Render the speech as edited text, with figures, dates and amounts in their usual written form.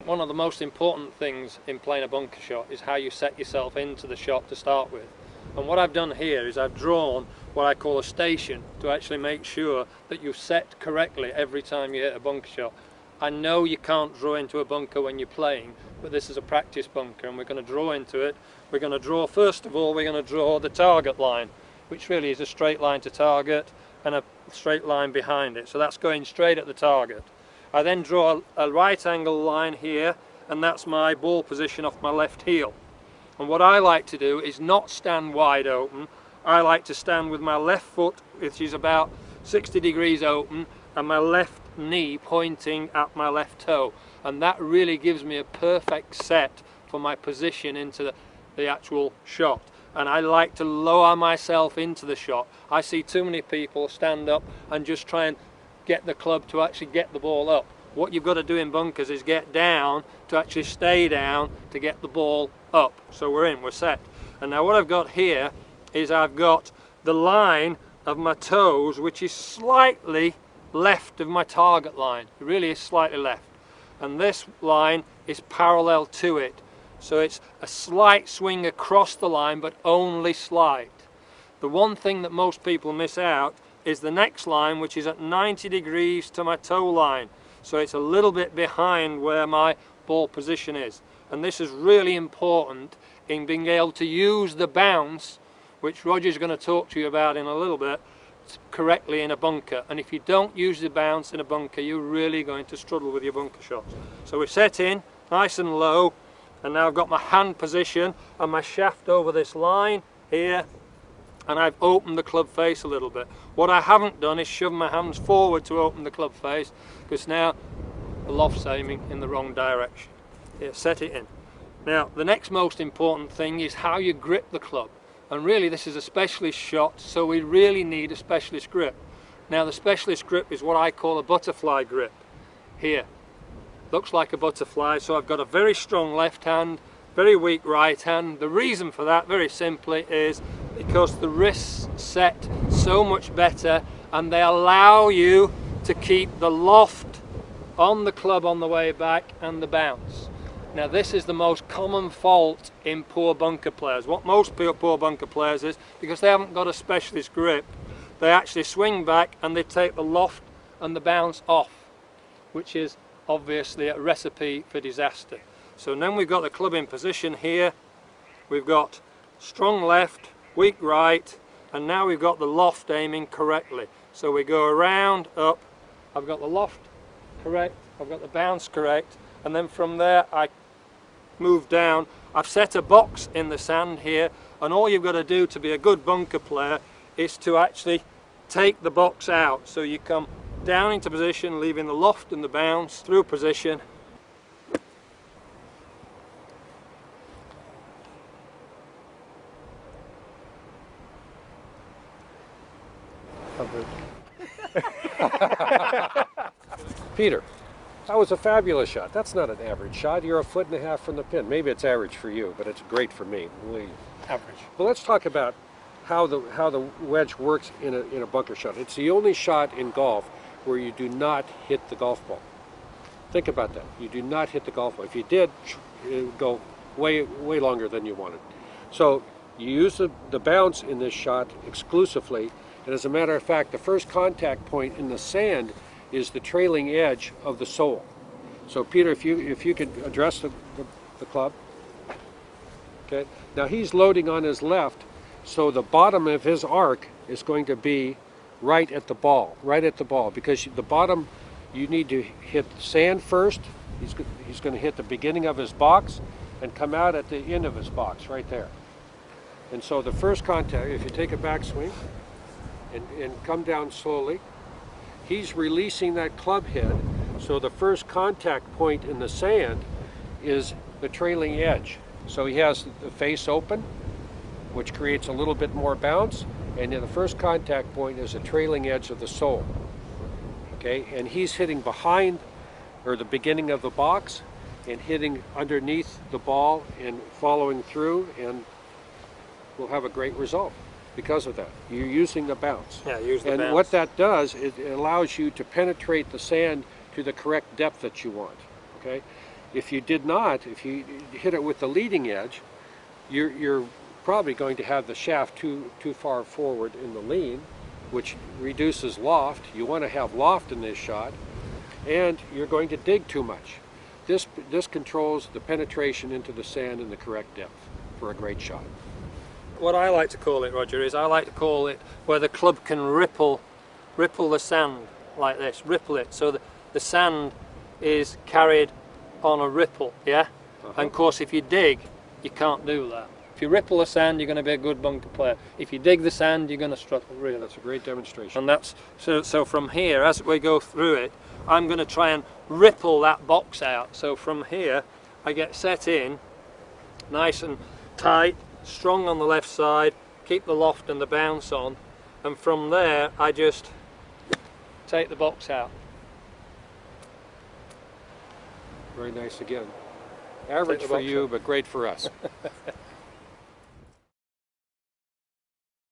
One of the most important things in playing a bunker shot is how you set yourself into the shot to start with. And what I've done here is I've drawn what I call a station to actually make sure that you set correctly every time you hit a bunker shot. I know you can't draw into a bunker when you're playing, but this is a practice bunker and we're going to draw into it. We're going to draw, first of all, we're going to draw the target line, which really is a straight line to target and a straight line behind it. So that's going straight at the target. I then draw a right angle line here, and that's my ball position off my left heel. And what I like to do is not stand wide open. I like to stand with my left foot, which is about 60 degrees open, and my left knee pointing at my left toe. And that really gives me a perfect set for my position into the actual shot. And I like to lower myself into the shot. I see too many people stand up and just try and get the club to actually get the ball up. What you've got to do in bunkers is get down to actually stay down to get the ball up. So we're set. And now what I've got here is I've got the line of my toes, which is slightly left of my target line. It really is slightly left. And this line is parallel to it. So it's a slight swing across the line, but only slight. The one thing that most people miss out is the next line, which is at 90 degrees to my toe line. So it's a little bit behind where my ball position is. And this is really important in being able to use the bounce, which Roger's going to talk to you about in a little bit, correctly in a bunker. And if you don't use the bounce in a bunker, you're really going to struggle with your bunker shots. So we're set in, nice and low, and now I've got my hand position and my shaft over this line here, and I've opened the club face a little bit. What I haven't done is shove my hands forward to open the club face, because now the loft's aiming in the wrong direction. Here, set it in. Now the next most important thing is how you grip the club. And really this is a specialist shot, so we really need a specialist grip. Now the specialist grip is what I call a butterfly grip. Here, looks like a butterfly, so I've got a very strong left hand, very weak right hand. The reason for that, very simply, is because the wrists set so much better and they allow you to keep the loft on the club on the way back and the bounce. Now this is the most common fault in poor bunker players. What most poor bunker players is, because they haven't got a specialist grip, they actually swing back and they take the loft and the bounce off, which is obviously a recipe for disaster. So then we've got the club in position here, we've got strong left, weak right, and now we've got the loft aiming correctly. So we go around, up, I've got the loft correct, I've got the bounce correct, and then from there I move down. I've set a box in the sand here, and all you've got to do to be a good bunker player is to actually take the box out. So you come down into position, leaving the loft and the bounce through position. Peter, that was a fabulous shot. That's not an average shot. You're 1.5 feet from the pin. Maybe it's average for you, but it's great for me. Really. Average. Well, let's talk about how the wedge works in a bunker shot. It's the only shot in golf where you do not hit the golf ball. Think about that. You do not hit the golf ball. If you did, it would go way longer than you wanted. So you use the bounce in this shot exclusively, and as a matter of fact, the first contact point in the sand is the trailing edge of the sole. So Peter, if you could address the club. Okay. Now he's loading on his left, so the bottom of his arc is going to be right at the ball, because the bottom, you need to hit sand first. He's going to hit the beginning of his box and come out at the end of his box right there. And so the first contact, if you take a backswing and come down slowly, he's releasing that club head, so the first contact point in the sand is the trailing edge. So he has the face open, which creates a little bit more bounce, and then the first contact point is the trailing edge of the sole. Okay, and he's hitting behind, or the beginning of the box, and hitting underneath the ball and following through, and we'll have a great result because of that. You're using the bounce. Yeah, use the bounce. And what that does, it allows you to penetrate the sand to the correct depth that you want. Okay, If you did not, if you hit it with the leading edge, you're probably going to have the shaft too far forward in the lean, which reduces loft. You want to have loft in this shot, and you're going to dig too much. This controls the penetration into the sand in the correct depth for a great shot. What I like to call it, Roger, is I like to call it where the club can ripple the sand like this, ripple it, so the sand is carried on a ripple, yeah? And of course if you dig, you can't do that. If you ripple the sand, you're going to be a good bunker player. If you dig the sand, you're going to struggle, really. That's a great demonstration. And that's, so from here, as we go through it, I'm going to try and ripple that box out. So from here, I get set in, nice and tight, strong on the left side, keep the loft and the bounce on, and from there, I just take the box out. Very nice again. Average for you, but great for us.